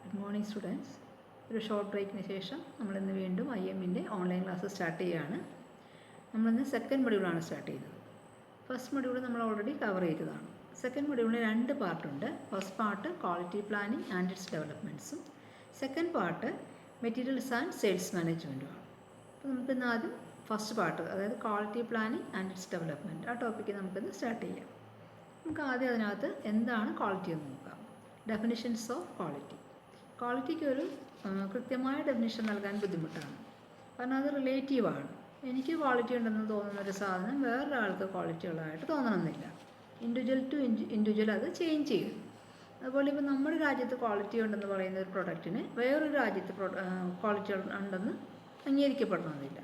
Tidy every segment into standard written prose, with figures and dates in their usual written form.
Good morning students. ഒരു short ബ്രേക്കിന് ശേഷം നമ്മളിന്ന് വീണ്ടും IMൻ്റെ ഓൺലൈൻ ക്ലാസ് സ്റ്റാർട്ട് ചെയ്യുകയാണ്. നമ്മളിന്ന് സെക്കൻഡ് മൊഡ്യൂളാണ് സ്റ്റാർട്ട് ചെയ്യുന്നത്. ഫസ്റ്റ് മൊഡ്യൂൾ നമ്മൾ ഓൾറെഡി കവർ ചെയ്തതാണ്. സെക്കൻഡ് മൊഡ്യൂളിന് 2 പാർട്ടുണ്ട്. First part quality planning and its ഡെവലപ്മെൻറ്റ്സും, second part materials and sales മാനേജ്മെൻറ്റുമാണ്. അപ്പോൾ നമുക്കിന്ന് ആദ്യം ഫസ്റ്റ് പാർട്ട്, അതായത് quality planning and its development, ആ ടോപ്പിക്ക് നമുക്കിന്ന് സ്റ്റാർട്ട് ചെയ്യാം. നമുക്ക് ആദ്യം അതിനകത്ത് എന്താണ് ക്വാളിറ്റി എന്ന് നോക്കാം. Definitions of quality. ക്വാളിറ്റിക്ക് ഒരു കൃത്യമായ ഡെഫിനിഷൻ നൽകാൻ ബുദ്ധിമുട്ടാണ്. കാരണം അത് റിലേറ്റീവാണ്. എനിക്ക് ക്വാളിറ്റി ഉണ്ടെന്ന് തോന്നുന്ന ഒരു സാധനം വേറൊരാൾക്ക് ക്വാളിറ്റി ഉള്ളതായിട്ട് തോന്നണമെന്നില്ല. ഇൻഡിവിജ്വൽ ടു ഇൻഡിവിജ്വൽ അത് ചേഞ്ച് ചെയ്യും. അതുപോലെ ഇപ്പോൾ നമ്മുടെ രാജ്യത്ത് ക്വാളിറ്റി ഉണ്ടെന്ന് പറയുന്ന ഒരു പ്രൊഡക്റ്റിന് വേറൊരു രാജ്യത്ത് ക്വാളിറ്റി ഉണ്ടെന്ന് അംഗീകരിക്കപ്പെടണമെന്നില്ല.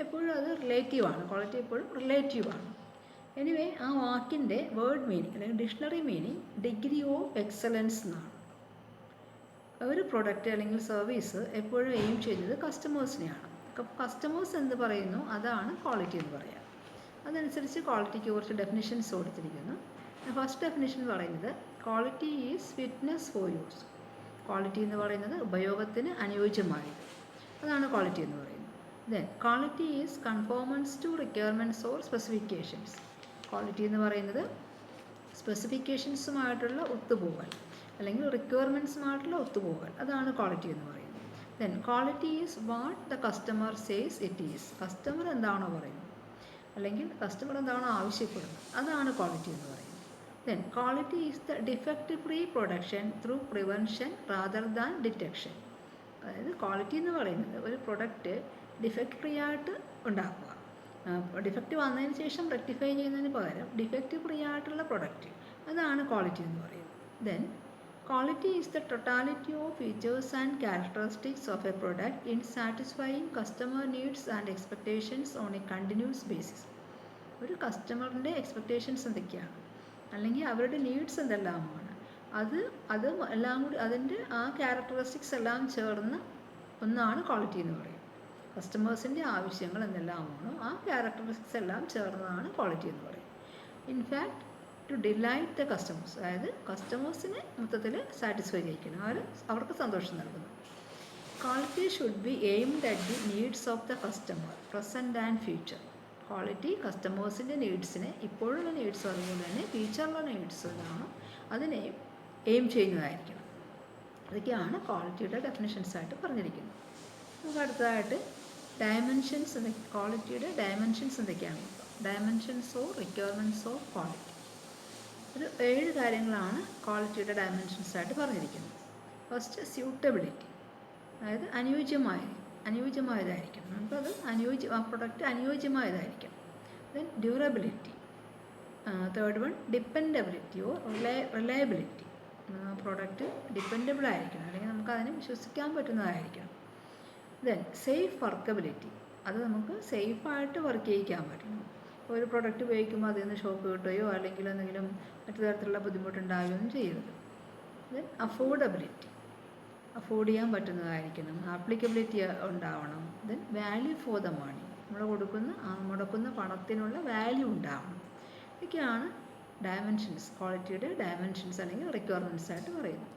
എപ്പോഴും അത് റിലേറ്റീവാണ്. ക്വാളിറ്റി എപ്പോഴും റിലേറ്റീവാണ്. എനിവേ, ആ വാക്കിൻ്റെ വേർഡ് മീനിങ് അല്ലെങ്കിൽ dictionary meaning degree of excellence എന്നാണ്. ഒരു പ്രൊഡക്റ്റ് അല്ലെങ്കിൽ സർവീസ് എപ്പോഴും എയിം ചെയ്യുന്നത് കസ്റ്റമേഴ്സിനെയാണ്. കസ്റ്റമേഴ്സ് എന്ത് പറയുന്നു അതാണ് ക്വാളിറ്റി എന്ന് പറയാം. അതനുസരിച്ച് ക്വാളിറ്റിക്ക് കുറച്ച് ഡെഫിനിഷൻസ് കൊടുത്തിരിക്കുന്നു. ഫസ്റ്റ് ഡെഫിനിഷൻ പറയുന്നത് quality is fitness for use. Quality എന്ന് പറയുന്നത് ഉപയോഗത്തിന് അനുയോജ്യമായത്, അതാണ് ക്വാളിറ്റി എന്ന് പറയുന്നത്. Then quality is conformance to requirements or specifications. Quality എന്ന് പറയുന്നത് സ്പെസിഫിക്കേഷൻസുമായിട്ടുള്ള ഒത്തുപോകൽ അല്ലെങ്കിൽ റിക്വയർമെൻറ്റ്സുമായിട്ടുള്ള ഒത്തുപോകൽ, അതാണ് ക്വാളിറ്റി എന്ന് പറയുന്നത്. Then quality is what the customer says it is. Customer എന്താണോ പറയുന്നത് അല്ലെങ്കിൽ കസ്റ്റമർ എന്താണോ ആവശ്യപ്പെടുന്നത്, അതാണ് ക്വാളിറ്റി എന്ന് പറയുന്നത്. Then quality is the defect free production through prevention rather than detection. അതായത് ക്വാളിറ്റി എന്ന് പറയുന്നത് ഒരു പ്രൊഡക്റ്റ് ഡിഫക്റ്റ് ഫ്രീ ആയിട്ട് ഉണ്ടാക്കുക, ഡിഫക്റ്റ് വന്നതിന് ശേഷം റെക്ടിഫൈ ചെയ്യുന്നതിന് പകരം ഡിഫക്റ്റ് ഫ്രീ ആയിട്ടുള്ള പ്രൊഡക്റ്റ്, അതാണ് ക്വാളിറ്റി എന്ന് പറയുന്നത്. Then quality is the totality of features and characteristics of a product in satisfying customer needs and expectations on a continuous basis. ഒരു കസ്റ്റമറിൻ്റെ എക്സ്പെക്റ്റേഷൻസ് എന്തൊക്കെയാണ് അല്ലെങ്കിൽ അവരുടെ നീഡ്സ് എന്തെല്ലാമാണ്, അത് എല്ലാം കൂടി അതിൻ്റെ ആ ക്യാരക്ടറിസ്റ്റിക്സ് എല്ലാം ചേർന്ന് ഒന്നാണ് ക്വാളിറ്റി എന്ന് പറയുന്നത്. കസ്റ്റമേഴ്സിൻ്റെ ആവശ്യങ്ങൾ എന്തെല്ലാമാണോ ആ ക്യാരക്ടറിസ്റ്റിക്സ് എല്ലാം ചേർന്നതാണ് ക്വാളിറ്റി എന്ന് പറയുന്നത്. In fact to delight the customers, അതായത് കസ്റ്റമേഴ്സിനെ മൊത്തത്തിൽ സാറ്റിസ്ഫൈ ചെയ്യിക്കണം, അവർക്ക് സന്തോഷം നൽകുന്നു. Quality should be aimed at the needs of the customer present and future. Quality കസ്റ്റമേഴ്സിൻ്റെ നീഡ്സിനെ, ഇപ്പോഴുള്ള നീഡ്സ് അതുപോലെ തന്നെ ഫ്യൂച്ചറിലുള്ള നീഡ്സ് ഏതാണോ അതിനെ എയിം ചെയ്യുന്നതായിരിക്കണം. അതൊക്കെയാണ് ക്വാളിറ്റിയുടെ ഡെഫിനിഷൻസ് ആയിട്ട് പറഞ്ഞിരിക്കുന്നത്. നമുക്ക് അടുത്തതായിട്ട് ഡയമെൻഷൻസ്, ക്വാളിറ്റിയുടെ ഡയമെൻഷൻസ് എന്തൊക്കെയാണ്? Dimensions of requirements of quality. ഒരു 7 കാര്യങ്ങളാണ് ക്വാളിറ്റിയുടെ ഡയമെൻഷൻസ് ആയിട്ട് പറഞ്ഞിരിക്കുന്നത്. ഫസ്റ്റ് സ്യൂട്ടബിലിറ്റി, അതായത് അനുയോജ്യമായതായിരിക്കണം. നമുക്കത് ആ പ്രൊഡക്റ്റ് അനുയോജ്യമായതായിരിക്കണം. Then durability. Third one dependability or reliability. Product dependable ആയിരിക്കണം അല്ലെങ്കിൽ നമുക്കതിനെ വിശ്വസിക്കാൻ പറ്റുന്നതായിരിക്കണം. ദെൻ സേഫ് വർക്കബിലിറ്റി, അത് നമുക്ക് സേഫായിട്ട് വർക്ക് ചെയ്യിക്കാൻ പറ്റണം. ഒരു പ്രൊഡക്റ്റ് ഉപയോഗിക്കുമ്പോൾ അതിൽ നിന്ന് ഷോക്ക് കിട്ടുകയോ അല്ലെങ്കിൽ എന്തെങ്കിലും മറ്റു തരത്തിലുള്ള ബുദ്ധിമുട്ടുണ്ടാകുകയൊന്നും ചെയ്യരുത്. ദെൻ അഫോർഡബിലിറ്റി, അഫോർഡ് ചെയ്യാൻ പറ്റുന്നതായിരിക്കണം. ആപ്ലിക്കബിലിറ്റി ഉണ്ടാവണം. Then value for the money, നമ്മൾ മുടക്കുന്ന പണത്തിനുള്ള വാല്യൂ ഉണ്ടാവണം. ഇതൊക്കെയാണ് ഡയമെൻഷൻസ്, ക്വാളിറ്റിയുടെ ഡയമെൻഷൻസ് അല്ലെങ്കിൽ റിക്വയർമെൻറ്റ്സ് ആയിട്ട് പറയുന്നത്.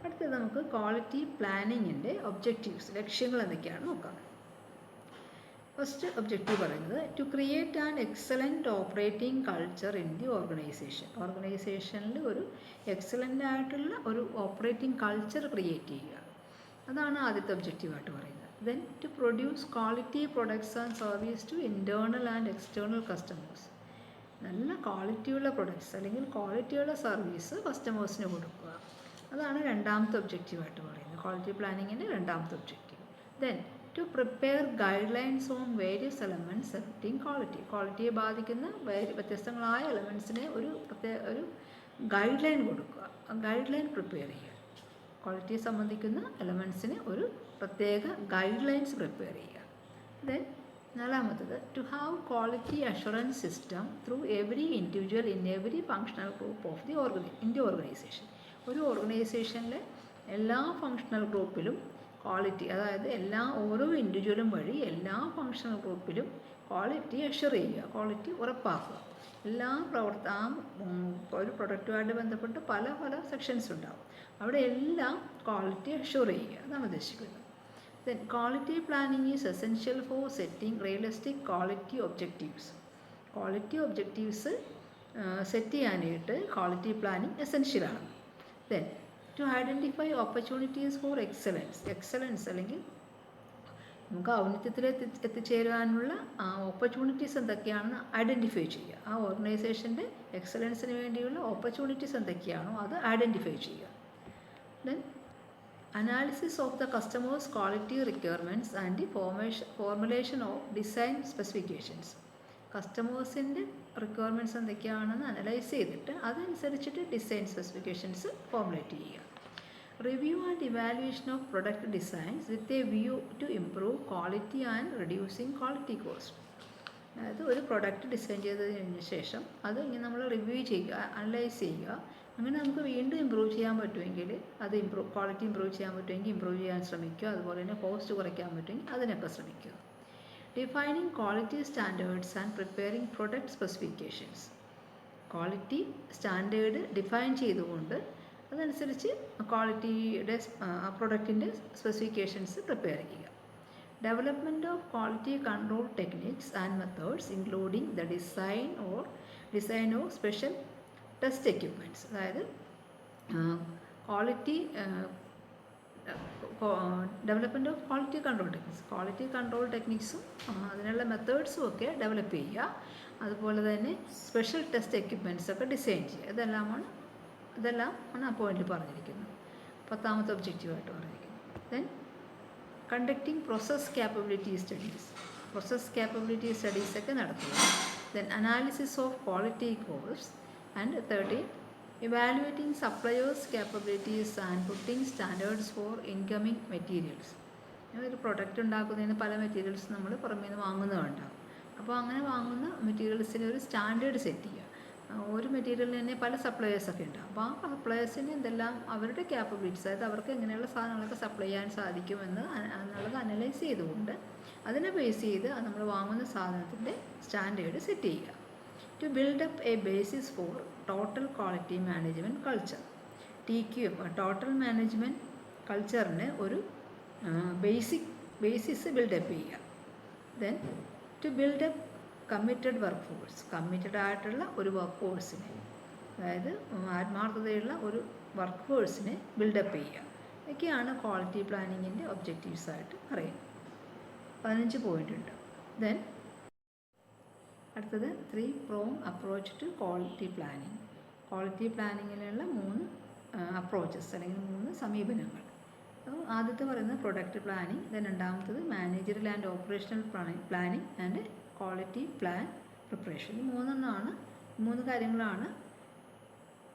അടുത്തത് നമുക്ക് ക്വാളിറ്റി പ്ലാനിങ്ങിൻ്റെ ഒബ്ജക്റ്റീവ്സ്, ലക്ഷ്യങ്ങൾ എന്തൊക്കെയാണെന്ന് നോക്കാം. ഫസ്റ്റ് ഒബ്ജക്റ്റീവ് പറയുന്നത് to create an excellent operating culture in the organisation. ഓർഗനൈസേഷനിൽ ഒരു എക്സലൻ്റ് ആയിട്ടുള്ള ഒരു ഓപ്പറേറ്റിംഗ് കൾച്ചർ ക്രിയേറ്റ് ചെയ്യുക, അതാണ് ആദ്യത്തെ ഒബ്ജക്റ്റീവായിട്ട് പറയുന്നത്. Then to produce quality products and service to internal and external customers. നല്ല ക്വാളിറ്റിയുള്ള പ്രൊഡക്ട്സ് അല്ലെങ്കിൽ ക്വാളിറ്റിയുള്ള സർവീസ് കസ്റ്റമേഴ്സിന് കൊടുക്കുക, അതാണ് രണ്ടാമത്തെ ഒബ്ജക്റ്റീവായിട്ട് പറയുന്നത്, ക്വാളിറ്റി പ്ലാനിങ്ങിൻ്റെ രണ്ടാമത്തെ objective. Then to prepare guidelines on various elements affecting quality. ക്വാളിറ്റിയെ ബാധിക്കുന്ന വ്യത്യസ്തങ്ങളായ എലമെൻറ്റ്സിനെ ഒരു ഗൈഡ് ലൈൻ കൊടുക്കുക, ആ ഗൈഡ് ലൈൻ പ്രിപ്പയർ ചെയ്യുക. ക്വാളിറ്റിയെ സംബന്ധിക്കുന്ന എലമെൻറ്റ്സിന് ഒരു പ്രത്യേക ഗൈഡ് ലൈൻസ് പ്രിപ്പയർ ചെയ്യുക. ദെൻ നാലാമത്തത് to have quality assurance system through every individual in every functional group of the organisation. ഒരു ഓർഗനൈസേഷനിലെ എല്ലാ ഫങ്ഷണൽ ഗ്രൂപ്പിലും ക്വാളിറ്റി, അതായത് ഓരോ ഇൻഡിവിജ്വലും വഴി എല്ലാ ഫങ്ഷണൽ ഗ്രൂപ്പിലും ക്വാളിറ്റി അഷ്വർ ചെയ്യുക, ക്വാളിറ്റി ഉറപ്പാക്കുക. ഒരു പ്രൊഡക്റ്റുമായിട്ട് ബന്ധപ്പെട്ട് പല സെക്ഷൻസ് ഉണ്ടാവും, അവിടെ എല്ലാം ക്വാളിറ്റി അഷ്വർ ചെയ്യുക, അതാണ് ഉദ്ദേശിക്കുന്നത്. Then quality planning is essential for setting realistic quality objectives. Quality objectives set ചെയ്യാനായിട്ട് ക്വാളിറ്റി പ്ലാനിങ് എസെൻഷ്യലാണ്. Then to identify opportunities for excellence അല്ലെങ്കിൽ നമുക്ക് ഔന്നത്യത്തിൽ എത്തിച്ചേരാനുള്ള ഓപ്പർച്യൂണിറ്റീസ് എന്തൊക്കെയാണെന്ന് ഐഡൻറ്റിഫൈ ചെയ്യുക. ആ ഓർഗനൈസേഷൻ്റെ എക്സലൻസിന് വേണ്ടിയുള്ള ഓപ്പർച്യൂണിറ്റീസ് എന്തൊക്കെയാണോ അത് ഐഡൻറ്റിഫൈ ചെയ്യുക. Then analysis of the customers quality requirements and formulation of design specifications. കസ്റ്റമേഴ്സിൻ്റെ റിക്വയർമെൻറ്റ്സ് എന്തൊക്കെയാണെന്ന് അനലൈസ് ചെയ്തിട്ട് അതനുസരിച്ചിട്ട് ഡിസൈൻ സ്പെസിഫിക്കേഷൻസ് ഫോർമുലേറ്റ് ചെയ്യുക. Review and evaluation of product designs with a view to improve quality and reducing quality cost. അതായത് ഒരു product design ചെയ്തതിന് ശേഷം അത് ഇങ്ങനെ നമ്മൾ റിവ്യൂ ചെയ്യുക, അനലൈസ് ചെയ്യുക. അങ്ങനെ നമുക്ക് വീണ്ടും ഇമ്പ്രൂവ് ചെയ്യാൻ പറ്റുമെങ്കിൽ ക്വാളിറ്റി ഇമ്പ്രൂവ് ചെയ്യാൻ പറ്റുമെങ്കിൽ ഇമ്പ്രൂവ് ചെയ്യാൻ ശ്രമിക്കുക. അതുപോലെ തന്നെ കോസ്റ്റ് കുറയ്ക്കാൻ പറ്റുമെങ്കിൽ അതിനൊക്കെ ശ്രമിക്കുക. Defining quality standards and preparing product specifications. Quality standard define ചെയ്തുകൊണ്ട് അതനുസരിച്ച് ക്വാളിറ്റിയുടെ പ്രൊഡക്റ്റിൻ്റെ സ്പെസിഫിക്കേഷൻസ് പ്രിപ്പയർ ചെയ്യുക. Development of quality control techniques and methods including the design of special test equipments. അതായത് ഡെവലപ്മെൻറ്റ് ഓഫ് ക്വാളിറ്റി കൺട്രോൾ ടെക്നിക്സും അതിനുള്ള മെത്തേഡ്സും ഒക്കെ ഡെവലപ്പ് ചെയ്യുക. അതുപോലെ തന്നെ special test equipments ഒക്കെ ഡിസൈൻ ചെയ്യുക. ഇതെല്ലാം ആണ് ആ പോയിന്റിൽ പറഞ്ഞിരിക്കുന്നത്, 10ാമത്തെ ഒബ്ജക്റ്റീവായിട്ട് പറഞ്ഞിരിക്കുന്നത്. Then conducting process capability studies ഒക്കെ നടത്തുക. Then analysis of quality course. And 13 evaluating suppliers capabilities and putting standards for incoming materials. ഒരു പ്രൊഡക്റ്റ് ഉണ്ടാക്കുന്നതിന് പല മെറ്റീരിയൽസ് നമ്മൾ പുറമേ നിന്ന് വാങ്ങുന്നതുണ്ടാകും. അപ്പോൾ അങ്ങനെ വാങ്ങുന്ന മെറ്റീരിയൽസിന് ഒരു സ്റ്റാൻഡേർഡ് സെറ്റ് ചെയ്യുക. ഒരു മെറ്റീരിയലിന് തന്നെ പല സപ്ലയേഴ്സൊക്കെ ഉണ്ടാകും. അപ്പോൾ ആ സപ്ലയേഴ്സിന് എന്തെല്ലാം അവരുടെ ക്യാപ്പബിലിറ്റീസ്, അതായത് അവർക്ക് എങ്ങനെയുള്ള സാധനങ്ങളൊക്കെ സപ്ലൈ ചെയ്യാൻ സാധിക്കുമെന്ന് എന്നുള്ളത് അനലൈസ് ചെയ്തുകൊണ്ട് അതിനെ ബേസ് ചെയ്ത് നമ്മൾ വാങ്ങുന്ന സാധനത്തിൻ്റെ സ്റ്റാൻഡേർഡ് സെറ്റ് ചെയ്യുക. To build up a basis for total quality management culture. TQM total management കൾച്ചറിന് ഒരു ബേസിസ് ബിൽഡപ്പ് ചെയ്യുക. ദെൻ ടു ബിൽഡപ്പ് കമ്മിറ്റഡ് ആയിട്ടുള്ള ഒരു വർക്ക് ഫോഴ്സിനെ, അതായത് ആത്മാർത്ഥതയുള്ള ഒരു വർക്ക് ഫോഴ്സിനെ ബിൽഡപ്പ് ചെയ്യുക. ഇതൊക്കെയാണ് ക്വാളിറ്റി പ്ലാനിങ്ങിൻ്റെ ഒബ്ജക്റ്റീവ്സായിട്ട് പറയുന്നത്. 15 പോയിൻ്റ് ഉണ്ട്. ദെൻ അടുത്തത് 3-prong approach to quality planning. Quality പ്ലാനിങ്ങിനുള്ള 3 അപ്രോച്ചസ് അല്ലെങ്കിൽ 3 സമീപനങ്ങൾ. ആദ്യത്തെ പറയുന്നത് പ്രൊഡക്റ്റ് പ്ലാനിങ്. ദെൻ രണ്ടാമത്തത് managerial and operational planning and quality plan preparation. ഈ 3 കാര്യങ്ങളാണ്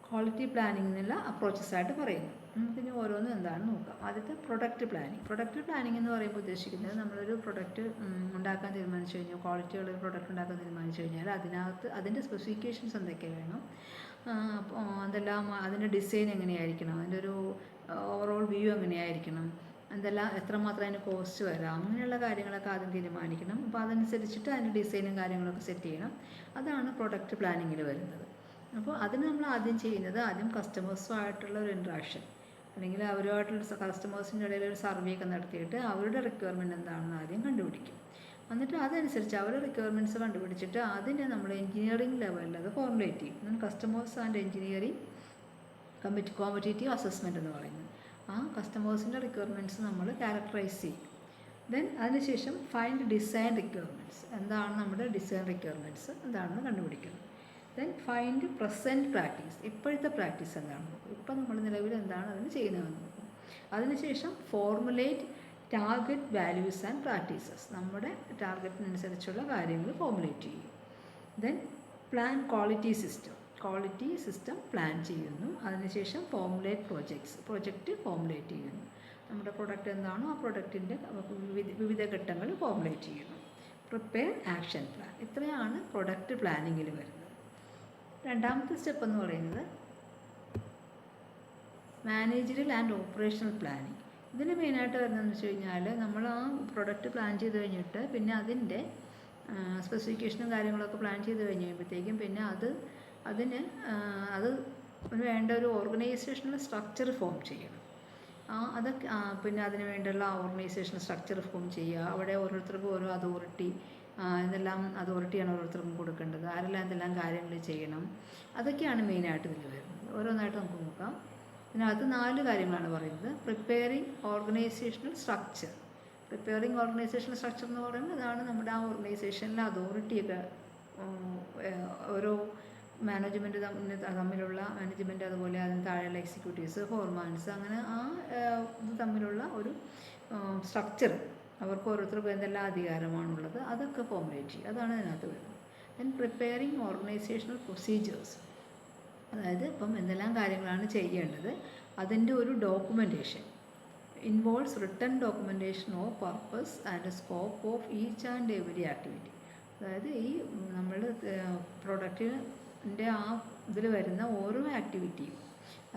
ക്വാളിറ്റി പ്ലാനിങ്ങിനുള്ള അപ്രോച്ചസായിട്ട് പറയുന്നത്. നമുക്കിനി ഓരോന്നും എന്താണെന്ന് നോക്കാം. ആദ്യത്തെ പ്രൊഡക്റ്റ് പ്ലാനിങ് എന്ന് പറയുമ്പോൾ ഉദ്ദേശിക്കുന്നത് നമ്മളൊരു പ്രൊഡക്റ്റ് ഉണ്ടാക്കാൻ തീരുമാനിച്ചു കഴിഞ്ഞാൽ, ക്വാളിറ്റിയുള്ള ഒരു പ്രൊഡക്റ്റ് ഉണ്ടാക്കാൻ തീരുമാനിച്ചു കഴിഞ്ഞാൽ അതിൻ്റെ സ്പെസിഫിക്കേഷൻസ് എന്തൊക്കെ വേണം, എന്തെല്ലാം, അതിൻ്റെ ഡിസൈൻ എങ്ങനെയായിരിക്കണം, അതിൻ്റെ ഒരു ഓവറോൾ വ്യൂ എങ്ങനെയായിരിക്കണം, എത്രമാത്രം അതിന് കോസ്റ്റ് വരാം, അങ്ങനെയുള്ള കാര്യങ്ങളൊക്കെ ആദ്യം തീരുമാനിക്കണം. അപ്പോൾ അതനുസരിച്ചിട്ട് അതിൻ്റെ ഡിസൈനും കാര്യങ്ങളൊക്കെ സെറ്റ് ചെയ്യണം. അതാണ് പ്രൊഡക്റ്റ് പ്ലാനിങ്ങിൽ വരുന്നത്. അപ്പോൾ അതിന് നമ്മൾ ആദ്യം ചെയ്യുന്നത് കസ്റ്റമേഴ്സുമായിട്ടുള്ള ഒരു ഇൻട്രാക്ഷൻ, അല്ലെങ്കിൽ അവരുമായിട്ടുള്ള കസ്റ്റമേഴ്സിൻ്റെ ഇടയിൽ ഒരു സർവേ ഒക്കെ നടത്തിയിട്ട് അവരുടെ റിക്വയർമെൻറ്റ് എന്താണെന്ന് ആദ്യം കണ്ടുപിടിക്കും. എന്നിട്ട് അതനുസരിച്ച് അവരുടെ റിക്വയർമെൻറ്റ്സ് കണ്ടുപിടിച്ചിട്ട് അതിനെ നമ്മൾ എൻജിനീയറിംഗ് ലെവലിൽ അത് ഫോർമുലേറ്റ് ചെയ്യും. Customers and engineering competitive assessment എന്ന് പറയുന്നത്. ആ കസ്റ്റമേഴ്സിൻ്റെ റിക്വയർമെൻറ്റ്സ് നമ്മൾ ക്യാരക്ടറൈസ് ചെയ്യും. ദെൻ അതിനുശേഷം ഫൈൻഡ് ഡിസൈൻ റിക്വയർമെൻറ്റ്സ്. എന്താണ് നമ്മുടെ ഡിസൈൻ റിക്വയർമെൻറ്റ്സ് എന്താണെന്ന് കണ്ടുപിടിക്കുന്നത്. Then find present practice. ഇപ്പോഴത്തെ പ്രാക്ടീസ് എന്താണെന്ന് നോക്കും. ഇപ്പം നമ്മൾ നിലവിൽ എന്താണ് അതിന് ചെയ്യുന്നതെന്ന് നോക്കും. അതിനുശേഷം formulate target values and practices. നമ്മുടെ ടാർഗറ്റിനനുസരിച്ചുള്ള കാര്യങ്ങൾ ഫോർമുലേറ്റ് ചെയ്യും. Then plan quality system plan ചെയ്യുന്നു. അതിനുശേഷം ഫോർമുലേറ്റ് പ്രൊജക്റ്റ് ഫോർമുലേറ്റ് ചെയ്യുന്നു. നമ്മുടെ പ്രൊഡക്റ്റ് എന്താണോ ആ പ്രൊഡക്റ്റിൻ്റെ വിവിധ ഘട്ടങ്ങൾ ഫോർമുലേറ്റ് ചെയ്യുന്നു. Prepare action plan. ഇത്രയാണ് പ്രൊഡക്റ്റ് പ്ലാനിങ്ങിൽ വരുന്നത്. രണ്ടാമത്തെ സ്റ്റെപ്പ് എന്ന് പറയുന്നത് മാനേജറിയൽ ആൻഡ് ഓപ്പറേഷണൽ പ്ലാനിങ്. ഇതിന് മെയിനായിട്ട് വരുന്നതെന്ന് വെച്ച് കഴിഞ്ഞാൽ നമ്മൾ ആ പ്രൊഡക്റ്റ് പ്ലാൻ ചെയ്ത് കഴിഞ്ഞിട്ട് പിന്നെ അതിൻ്റെ സ്പെസിഫിക്കേഷനും കാര്യങ്ങളൊക്കെ പ്ലാൻ ചെയ്ത് കഴിഞ്ഞ് കഴിയുമ്പോഴത്തേക്കും പിന്നെ അതിന് വേണ്ട ഒരു ഓർഗനൈസേഷണൽ സ്ട്രക്ചർ ഫോം ചെയ്യണം. അതൊക്കെ പിന്നെ അതിന് വേണ്ടിയുള്ള ഓർഗനൈസേഷൻ സ്ട്രക്ചർ ഫോം ചെയ്യുക. അവിടെ ഓരോരുത്തർക്കും ഓരോ അതോറിറ്റി, എന്തെല്ലാം അതോറിറ്റിയാണ് ഓരോരുത്തർക്കും കൊടുക്കേണ്ടത്, ആരെല്ലാം എന്തെല്ലാം കാര്യങ്ങൾ ചെയ്യണം, അതൊക്കെയാണ് മെയിനായിട്ട് ഇതിൽ വരുന്നത്. ഓരോന്നായിട്ട് നമുക്ക് നോക്കാം. ഇതിനകത്ത് 4 കാര്യങ്ങളാണ് പറയുന്നത്. Preparing organisational structure. Preparing organisational structure എന്ന് പറയുന്നത് അതാണ് നമ്മുടെ ആ ഓർഗനൈസേഷനിലെ അതോറിറ്റിയൊക്കെ, ഓരോ മാനേജ്മെൻറ്റ് തമ്മിലുള്ള മാനേജ്മെൻറ്റ്, അതുപോലെ അതിന് താഴെയുള്ള എക്സിക്യൂട്ടീവ്സ്, ഫോർമാൻസ്, അങ്ങനെ ഇത് തമ്മിലുള്ള ഒരു സ്ട്രക്ചർ, അവർക്ക് ഓരോരുത്തർക്കും എന്തെല്ലാം അധികാരമാണുള്ളത് അതൊക്കെ ഫോർമുലേറ്റ് ചെയ്യുക. അതാണ് ഇതിനകത്ത് വരുന്നത്. Then preparing organisational procedures. അതായത് ഇപ്പം എന്തെല്ലാം കാര്യങ്ങളാണ് ചെയ്യേണ്ടത് അതിൻ്റെ ഒരു documentation. Involves written documentation of purpose and scope of each and every activity. അതായത് ഈ നമ്മൾ പ്രൊഡക്റ്റിൻ്റെ ഇതിൽ വരുന്ന ഓരോ ആക്ടിവിറ്റിയും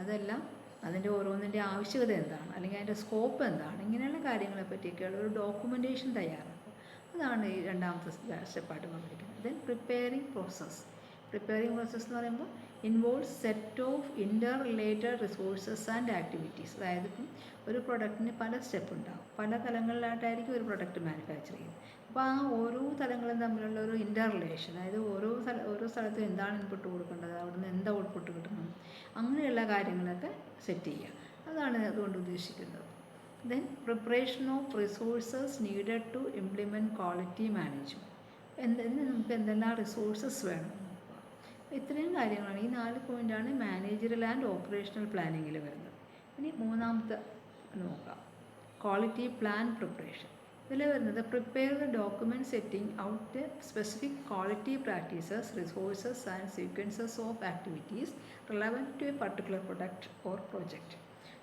അതെല്ലാം അതിൻ്റെ ഓരോന്നിൻ്റെ ആവശ്യകത എന്താണ്, അല്ലെങ്കിൽ അതിൻ്റെ സ്കോപ്പ് എന്താണ്, ഇങ്ങനെയുള്ള കാര്യങ്ങളെ പറ്റിയൊക്കെയുള്ള ഒരു ഡോക്യുമെൻറ്റേഷൻ തയ്യാറാക്കുക. അതാണ് ഈ രണ്ടാമത്തെ സ്റ്റെപ്പായിട്ട് പറഞ്ഞിരിക്കുന്നത്. Then preparing process. Preparing process എന്ന് പറയുമ്പോൾ involves set of inter related resources and activities. അതായത് ഇപ്പം ഒരു പ്രൊഡക്റ്റിന് പല സ്റ്റെപ്പ് ഉണ്ടാകും, പല തലങ്ങളിലായിട്ടായിരിക്കും ഒരു പ്രൊഡക്റ്റ് മാനുഫാക്ചർ ചെയ്യുന്നത്. അപ്പോൾ ആ ഓരോ തലങ്ങളും തമ്മിലുള്ള ഒരു ഇൻ്റർ റിലേഷൻ, അതായത് ഓരോ സ്ഥലത്തും എന്താണ് ഇൻപുട്ട് കൊടുക്കേണ്ടത്, അവിടുന്ന് എന്ത് ഔട്ട്പുട്ട് കിട്ടണം, അങ്ങനെയുള്ള കാര്യങ്ങളൊക്കെ സെറ്റ് ചെയ്യുക. അതാണ് അതുകൊണ്ട് ഉദ്ദേശിക്കുന്നത്. Then preparation of resources needed to implement quality management. ഇതിന് നമുക്ക് എന്തെല്ലാം റിസോഴ്സസ് വേണം. ഇത്രയും കാര്യങ്ങളാണ്, ഈ 4 പോയിൻ്റാണ് മാനേജറൽ ആൻഡ് ഓപ്പറേഷണൽ പ്ലാനിങ്ങിൽ വരുന്നത്. ഇനി മൂന്നാമത്തെ നോക്കാം, ക്വാളിറ്റി പ്ലാൻ പ്രിപ്പറേഷൻ. ഇതിൽ വരുന്നത് prepare the document setting out specific quality practices, resources and sequences of activities relevant to a particular product or project.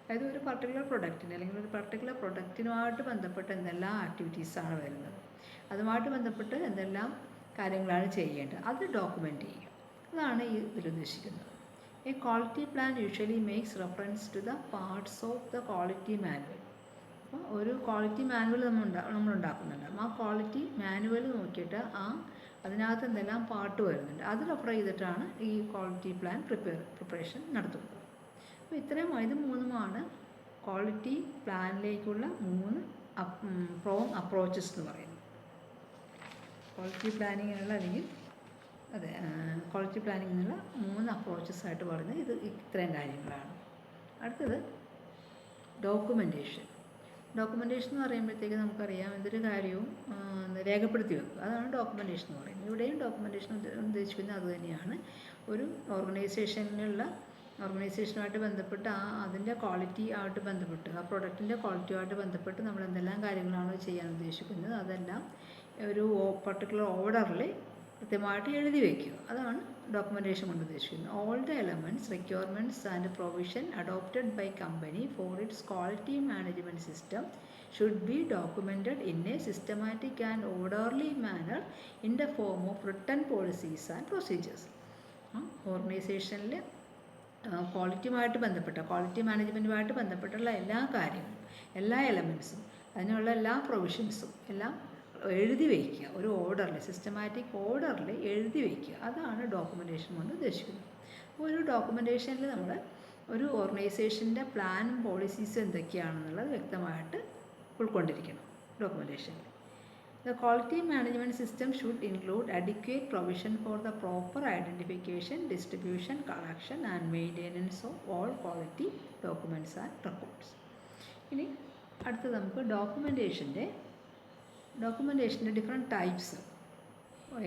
അതായത് ഒരു പർട്ടിക്കുലർ പ്രൊഡക്റ്റിന് അല്ലെങ്കിൽ ഒരു പർട്ടിക്കുലർ പ്രൊഡക്റ്റിനുമായിട്ട് ബന്ധപ്പെട്ട് എന്തെല്ലാം ആക്ടിവിറ്റീസാണ് വരുന്നത്, അതുമായിട്ട് ബന്ധപ്പെട്ട് എന്തെല്ലാം കാര്യങ്ങളാണ് ചെയ്യേണ്ടത്, അത് ഡോക്യുമെൻറ്റ് ചെയ്യുക. അതാണ് ഈ ഇതിലുദ്ദേശിക്കുന്നത്. A quality plan usually makes reference to the parts of the quality manual. അപ്പോൾ ഒരു ക്വാളിറ്റി മാനുവൽ നമ്മൾ ഉണ്ടാക്കുന്നുണ്ട്. ആ ക്വാളിറ്റി മാനുവൽ നോക്കിയിട്ട് അതിനകത്ത് എന്തെല്ലാം പാർട്ട് വരുന്നുണ്ട് അത് റെഫർ ചെയ്തിട്ടാണ് ഈ ക്വാളിറ്റി പ്ലാൻ പ്രിപ്പറേഷൻ നടത്തുന്നത്. അപ്പോൾ ഇത്രയും ഇത് 3 ക്വാളിറ്റി പ്ലാനിലേക്കുള്ള 3 അപ്രോച്ചസ് എന്ന് പറയുന്നത്. ക്വാളിറ്റി പ്ലാനിങ്ങിനുള്ള അല്ലെങ്കിൽ ക്വാളിറ്റി പ്ലാനിങ്ങിനുള്ള 3 അപ്രോച്ചസ് ആയിട്ട് പറയുന്നത് ഇത്രയും കാര്യങ്ങളാണ്. അടുത്തത് ഡോക്യുമെൻറ്റേഷൻ. ഡോക്യുമെൻറ്റേഷൻ എന്ന് പറയുമ്പോഴത്തേക്ക് നമുക്കറിയാം എന്തൊരു കാര്യവും രേഖപ്പെടുത്തി വെക്കുക, അതാണ് ഡോക്യുമെൻറ്റേഷൻ എന്ന് പറയുന്നത്. ഇവിടെയും ഡോക്യുമെൻറ്റേഷൻ ഉദ്ദേശിക്കുന്നത് അതുതന്നെയാണ്. ഒരു ഓർഗനൈസേഷനുമായിട്ട് ബന്ധപ്പെട്ട് അതിൻ്റെ ക്വാളിറ്റി ആയിട്ട് ബന്ധപ്പെട്ട് ആ പ്രൊഡക്റ്റിൻ്റെ ക്വാളിറ്റിയുമായിട്ട് ബന്ധപ്പെട്ട് നമ്മൾ എന്തെല്ലാം കാര്യങ്ങളാണോ ചെയ്യാൻ ഉദ്ദേശിക്കുന്നത് അതെല്ലാം ഒരു പർട്ടിക്കുലർ ഓർഡറിൽ കൃത്യമായിട്ട് എഴുതി വയ്ക്കുക. അതാണ് ഡോക്യുമെൻറ്റേഷൻ കൊണ്ട് ഉദ്ദേശിക്കുന്നത്. All the elements, requirements and provision adopted by company for its quality management system should be documented in a systematic and orderly manner in the form of written policies and procedures. ഓർഗനൈസേഷനിൽ ക്വാളിറ്റിയുമായിട്ട് ബന്ധപ്പെട്ട quality മാനേജ്മെൻറ്റുമായിട്ട് ബന്ധപ്പെട്ടുള്ള എല്ലാ കാര്യങ്ങളും, എല്ലാ എലമെൻറ്റ്സും, അതിനുള്ള എല്ലാ പ്രൊവിഷൻസും എല്ലാം എഴുതി വയ്ക്കുക. ഒരു ഓർഡറിൽ, സിസ്റ്റമാറ്റിക് ഓർഡറിൽ എഴുതി വയ്ക്കുക. അതാണ് ഡോക്യുമെൻറ്റേഷൻ കൊണ്ട് ഉദ്ദേശിക്കുന്നത്. അപ്പോൾ ഒരു ഡോക്യുമെൻറ്റേഷനിൽ നമ്മൾ ഒരു ഓർഗനൈസേഷൻ്റെ പ്ലാനും പോളിസീസും എന്തൊക്കെയാണെന്നുള്ളത് വ്യക്തമായിട്ട് ഉൾക്കൊണ്ടിരിക്കണം ഡോക്യുമെൻറ്റേഷനിൽ. The quality management system should include adequate provision for the proper identification, distribution, collection and maintenance of all quality documents and records. ഇനി അടുത്തത് നമുക്ക് ഡോക്യുമെൻറ്റേഷൻ്റെ different types,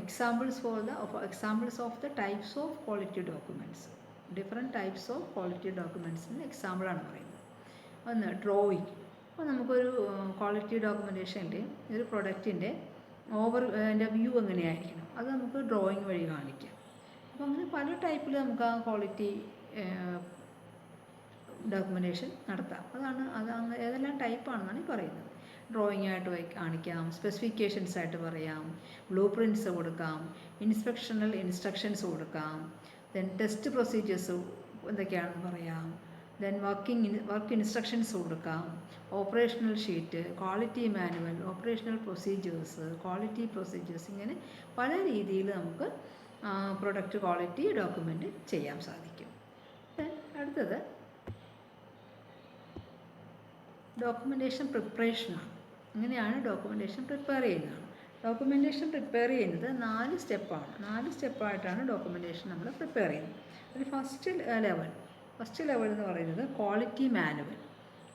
examples of the types of quality documents. Different types of quality ഡോക്യുമെൻറ്റ്സിന് എക്സാമ്പിളാണ് പറയുന്നത്. ഒന്ന് drawing. അപ്പോൾ നമുക്കൊരു ക്വാളിറ്റി ഡോക്യുമെൻറ്റേഷനിൽ ഒരു പ്രൊഡക്റ്റിൻ്റെ അതിൻ്റെ വ്യൂ എങ്ങനെയായിരിക്കണം അത് നമുക്ക് ഡ്രോയിങ് വഴി കാണിക്കാം. അപ്പോൾ അങ്ങനെ പല ടൈപ്പിൽ നമുക്ക് ആ ക്വാളിറ്റി ഡോക്യുമെൻറ്റേഷൻ നടത്താം. അത് ഏതെല്ലാം ടൈപ്പാണെന്നാണ് ഈ പറയുന്നത്. ഡ്രോയിങ് ആയിട്ട് കാണിക്കാം, സ്പെസിഫിക്കേഷൻസ് ആയിട്ട് പറയാം, ബ്ലൂ പ്രിൻറ്റ്സ് കൊടുക്കാം, ഇൻസ്പെക്ഷണൽ ഇൻസ്ട്രക്ഷൻസ് കൊടുക്കാം, ദെൻ ടെസ്റ്റ് പ്രൊസീജിയേഴ്സ് എന്തൊക്കെയാണെന്ന് പറയാം, ദെൻ വർക്ക് ഇൻസ്ട്രക്ഷൻസ് കൊടുക്കാം, operational sheet, quality manual, operational procedures, quality procedures, ഇങ്ങനെ പല രീതിയിൽ നമുക്ക് പ്രൊഡക്റ്റ് ക്വാളിറ്റി ഡോക്യുമെൻ്റ് ചെയ്യാൻ സാധിക്കും. ദെൻ അടുത്തത് ഡോക്യുമെൻറ്റേഷൻ പ്രിപ്പറേഷനാണ്. ഇങ്ങനെയാണ് ഡോക്യുമെൻറ്റേഷൻ പ്രിപ്പയർ ചെയ്യുന്നത്. ഡോക്യുമെൻറ്റേഷൻ പ്രിപ്പയർ ചെയ്യുന്നത് 4 സ്റ്റെപ്പാണ്. 4 സ്റ്റെപ്പായിട്ടാണ് ഡോക്യുമെൻറ്റേഷൻ നമ്മൾ പ്രിപ്പയർ ചെയ്യുന്നത്. അതിൽ ഫസ്റ്റ് ലെവൽ എന്ന് പറയുന്നത് ക്വാളിറ്റി മാനുവൽ.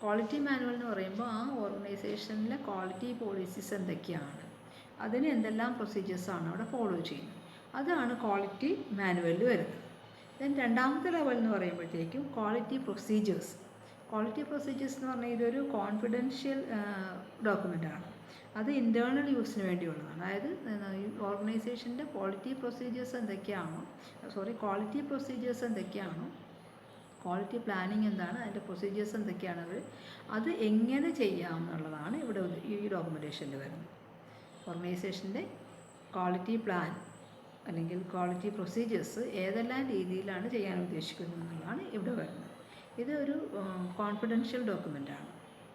ക്വാളിറ്റി മാനുവൽ എന്ന് പറയുമ്പോൾ ആ ഓർഗനൈസേഷനിലെ ക്വാളിറ്റി പോളിസീസ് എന്തൊക്കെയാണ്, അതിന് എന്തെല്ലാം പ്രൊസീജിയേഴ്സാണ് അവിടെ ഫോളോ ചെയ്യുന്നത്, അതാണ് ക്വാളിറ്റി മാനുവലിൽ വരുന്നത്. ദെൻ രണ്ടാമത്തെ ലെവൽ എന്ന് പറയുമ്പോഴത്തേക്കും ക്വാളിറ്റി പ്രൊസീജിയേഴ്സ്. ക്വാളിറ്റി പ്രൊസീജിയേഴ്സ് എന്ന് പറഞ്ഞാൽ ഇതൊരു കോൺഫിഡൻഷ്യൽ ഡോക്യുമെൻ്റാണ്. അത് ഇൻറ്റേർണൽ യൂസിന് വേണ്ടിയുള്ളതാണ്. അതായത് ഓർഗനൈസേഷൻ്റെ ക്വാളിറ്റി പ്രൊസീജിയേഴ്സ് എന്തൊക്കെയാണോ ക്വാളിറ്റി പ്ലാനിങ് എന്താണ്, അതിൻ്റെ പ്രൊസീജിയേഴ്സ് എന്തൊക്കെയാണ്, അത് എങ്ങനെ ചെയ്യാം എന്നുള്ളതാണ് ഇവിടെ ഈ ഡോക്യുമെൻറ്റേഷനിൽ വരുന്നത്. ഓർഗനൈസേഷൻ്റെ ക്വാളിറ്റി പ്ലാൻ അല്ലെങ്കിൽ ക്വാളിറ്റി പ്രൊസീജിയേഴ്സ് ഏതെല്ലാം രീതിയിലാണ് ചെയ്യാൻ ഉദ്ദേശിക്കുന്നത് എന്നുള്ളതാണ് ഇവിടെ വരുന്നത്. ഇത് ഒരു കോൺഫിഡൻഷ്യൽ ഡോക്യുമെൻ്റാണ്,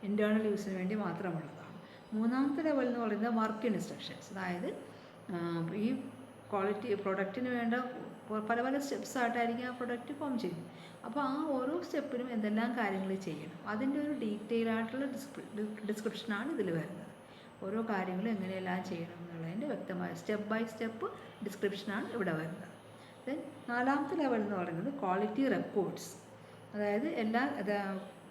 ഇൻറ്റേർണൽ യൂസിന് വേണ്ടി മാത്രമുള്ളതാണ്. മൂന്നാമത്തെ ലെവൽ എന്ന് പറയുന്നത് വർക്ക് ഇൻസ്ട്രക്ഷൻസ്. അതായത് ഈ ക്വാളിറ്റി പ്രൊഡക്റ്റിന് വേണ്ട പല സ്റ്റെപ്സായിട്ടായിരിക്കും ആ പ്രൊഡക്റ്റ് ഫോം ചെയ്യുന്നത്. അപ്പോൾ ആ ഓരോ സ്റ്റെപ്പിനും എന്തെല്ലാം കാര്യങ്ങൾ ചെയ്യണം, അതിൻ്റെ ഒരു ഡീറ്റെയിൽ ആയിട്ടുള്ള ഡിസ്ക്രിപ്ഷനാണ് ഇതിൽ വരുന്നത്. ഓരോ കാര്യങ്ങളും എങ്ങനെയെല്ലാം ചെയ്യണം എന്നുള്ളതിൻ്റെ വ്യക്തമായ സ്റ്റെപ്പ് ബൈ സ്റ്റെപ്പ് ഡിസ്ക്രിപ്ഷനാണ് ഇവിടെ വരുന്നത്. ദെൻ നാലാമത്തെ ലെവൽ എന്ന് പറയുന്നത് ക്വാളിറ്റി റെക്കോർഡ്സ്. അതായത്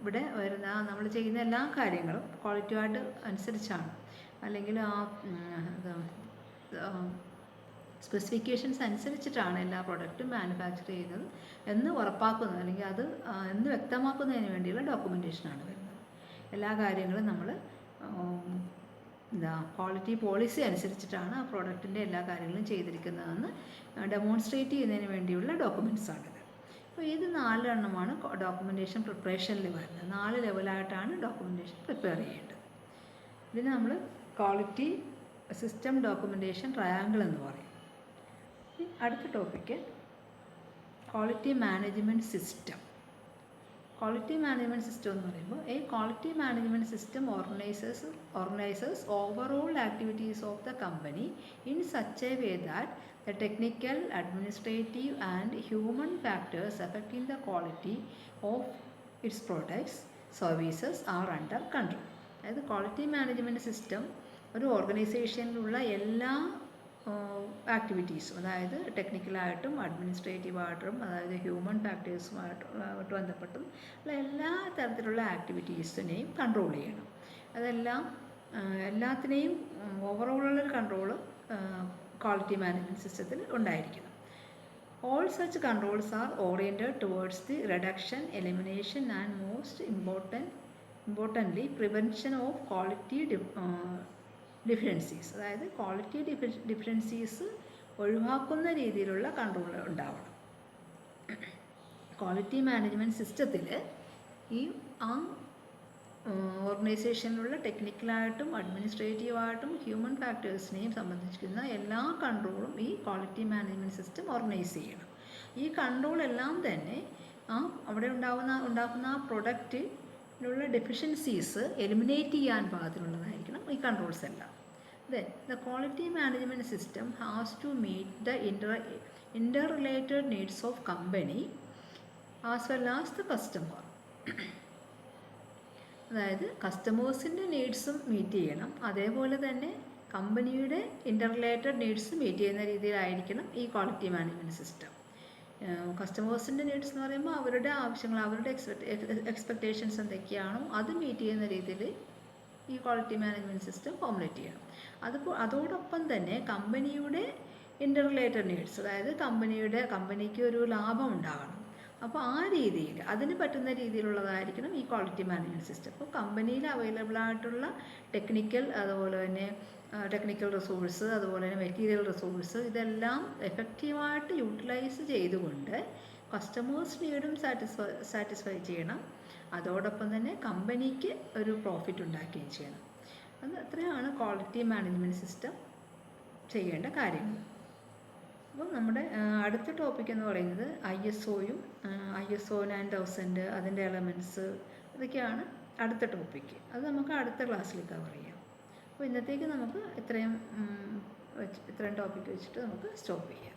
ഇവിടെ വരുന്ന നമ്മൾ ചെയ്യുന്ന എല്ലാ കാര്യങ്ങളും ക്വാളിറ്റിയായിട്ട് അനുസരിച്ചാണ്, അല്ലെങ്കിൽ ആ സ്പെസിഫിക്കേഷൻസ് അനുസരിച്ചിട്ടാണ് എല്ലാ പ്രൊഡക്റ്റും മാനുഫാക്ചർ ചെയ്യുന്നത് എന്ന് ഉറപ്പാക്കുന്നത്, അല്ലെങ്കിൽ അത് എന്ന് വ്യക്തമാക്കുന്നതിന് വേണ്ടിയുള്ള ഡോക്യുമെൻറ്റേഷനാണ് വരുന്നത്. എല്ലാ കാര്യങ്ങളും നമ്മൾ ക്വാളിറ്റി പോളിസി അനുസരിച്ചിട്ടാണ് ആ പ്രോഡക്റ്റിൻ്റെ എല്ലാ കാര്യങ്ങളും ചെയ്തിരിക്കുന്നതെന്ന് ഡെമോൺസ്ട്രേറ്റ് ചെയ്യുന്നതിന് വേണ്ടിയുള്ള ഡോക്യുമെൻറ്റ്സാണിത്. അപ്പോൾ ഇത് 4 എണ്ണമാണ് ഡോക്യുമെൻറ്റേഷൻ പ്രിപ്പറേഷനിൽ വരുന്നത്. 4 ലെവലായിട്ടാണ് ഡോക്യുമെൻറ്റേഷൻ പ്രിപ്പയർ ചെയ്യേണ്ടത്. ഇതിന് നമ്മൾ ക്വാളിറ്റി സിസ്റ്റം ഡോക്യുമെൻറ്റേഷൻ ട്രയാങ്കിൾ എന്ന് പറയും. അടുത്ത topic quality management system. Quality management system എന്ന് പറയുമ്പോൾ quality management system organisers overall activities of the company in such a way that the technical, administrative and human factors affecting the quality of its products, services are under control. അതായത് quality management system ഒരു ഓർഗനൈസേഷനിലുള്ള എല്ലാ ആക്ടിവിറ്റീസും, അതായത് ടെക്നിക്കലായിട്ടും അഡ്മിനിസ്ട്രേറ്റീവായിട്ടും അതായത് human ഫാക്ടേഴ്സുമായിട്ട് ബന്ധപ്പെട്ടും എല്ലാ തരത്തിലുള്ള ആക്ടിവിറ്റീസിനെയും control ചെയ്യണം. എല്ലാത്തിനെയും ഓവറോളുള്ളൊരു കൺട്രോള് ക്വാളിറ്റി മാനേജ്മെൻറ്റ് സിസ്റ്റത്തിൽ ഉണ്ടായിരിക്കണം. All such controls are oriented towards the reduction, elimination and most importantly prevention of quality deficiencies. അതായത് ക്വാളിറ്റി ഡിഫിഷ്യൻസീസ് ഒഴിവാക്കുന്ന രീതിയിലുള്ള കൺട്രോൾ ഉണ്ടാവണം. ക്വാളിറ്റി മാനേജ്മെൻറ്റ് സിസ്റ്റത്തിൽ ഓർഗനൈസേഷനിലുള്ള ടെക്നിക്കലായിട്ടും അഡ്മിനിസ്ട്രേറ്റീവായിട്ടും ഹ്യൂമൻ ഫാക്ടേഴ്സിനെയും സംബന്ധിക്കുന്ന എല്ലാ കൺട്രോളും ഈ ക്വാളിറ്റി മാനേജ്മെൻറ്റ് സിസ്റ്റം ഓർഗനൈസ് ചെയ്യണം. ഈ കൺട്രോളെല്ലാം തന്നെ അവിടെ ഉണ്ടാക്കുന്ന ആ പ്രൊഡക്റ്റിനുള്ള ഡെഫിഷ്യൻസീസ് എലിമിനേറ്റ് ചെയ്യാൻ പാകത്തിനുള്ളതായിരിക്കണം ഈ കൺട്രോൾസ് എല്ലാം. Then the quality management system has to meet the interrelated needs of company as well as the customer. അതായത് കസ്റ്റമേഴ്സിൻ്റെ നീഡ്സും മീറ്റ് ചെയ്യണം, അതേപോലെ തന്നെ കമ്പനിയുടെ ഇൻ്റർറിലേറ്റഡ് നീഡ്സ് മീറ്റ് ചെയ്യുന്ന രീതിയിലായിരിക്കണം ഈ ക്വാളിറ്റി മാനേജ്മെൻറ്റ് സിസ്റ്റം. കസ്റ്റമേഴ്സിൻ്റെ നീഡ്സ് എന്ന് പറയുമ്പോൾ അവരുടെ ആവശ്യങ്ങൾ, അവരുടെ എക്സ്പെക്റ്റേഷൻസ് എന്തൊക്കെയാണോ അത് മീറ്റ് ചെയ്യുന്ന രീതിയിൽ ഈ ക്വാളിറ്റി മാനേജ്മെൻറ്റ് സിസ്റ്റം ഫോർമുലേറ്റ് ചെയ്യണം. അതോടൊപ്പം തന്നെ കമ്പനിയുടെ ഇൻ്റർറിലേറ്റഡ് നീഡ്സ്, അതായത് കമ്പനിക്ക് ഒരു ലാഭം ഉണ്ടാകണം. അപ്പോൾ ആ രീതിയിൽ അതിന് പറ്റുന്ന രീതിയിലുള്ളതായിരിക്കണം ഈ ക്വാളിറ്റി മാനേജ്മെൻറ്റ് സിസ്റ്റം. അപ്പോൾ കമ്പനിയിൽ അവൈലബിൾ ആയിട്ടുള്ള അതുപോലെ തന്നെ ടെക്നിക്കൽ റിസോഴ്സ്, അതുപോലെ തന്നെ മെറ്റീരിയൽ റിസോഴ്സ്, ഇതെല്ലാം എഫക്റ്റീവായിട്ട് യൂട്ടിലൈസ് ചെയ്തുകൊണ്ട് കസ്റ്റമേഴ്സ് നീഡും സാറ്റിസ്ഫൈ ചെയ്യണം, അതോടൊപ്പം തന്നെ കമ്പനിക്ക് ഒരു പ്രോഫിറ്റ് ഉണ്ടാക്കുകയും ചെയ്യണം. അത്രയാണ് ക്വാളിറ്റി മാനേജ്മെൻറ്റ് സിസ്റ്റം ചെയ്യേണ്ട കാര്യങ്ങൾ. അപ്പം നമ്മുടെ അടുത്ത ടോപ്പിക് എന്ന് പറയുന്നത് ISOയും ISO 9000 അതിൻ്റെ എലമെൻറ്റ്സ് ഇതൊക്കെയാണ് അടുത്ത ടോപ്പിക്ക്. അത് നമുക്ക് അടുത്ത ക്ലാസ്സിൽ കവർ ചെയ്യാം. അപ്പോൾ ഇന്നത്തേക്ക് നമുക്ക് ഇത്രയും ടോപ്പിക്ക് വെച്ചിട്ട് നമുക്ക് സ്റ്റോപ്പ് ചെയ്യാം.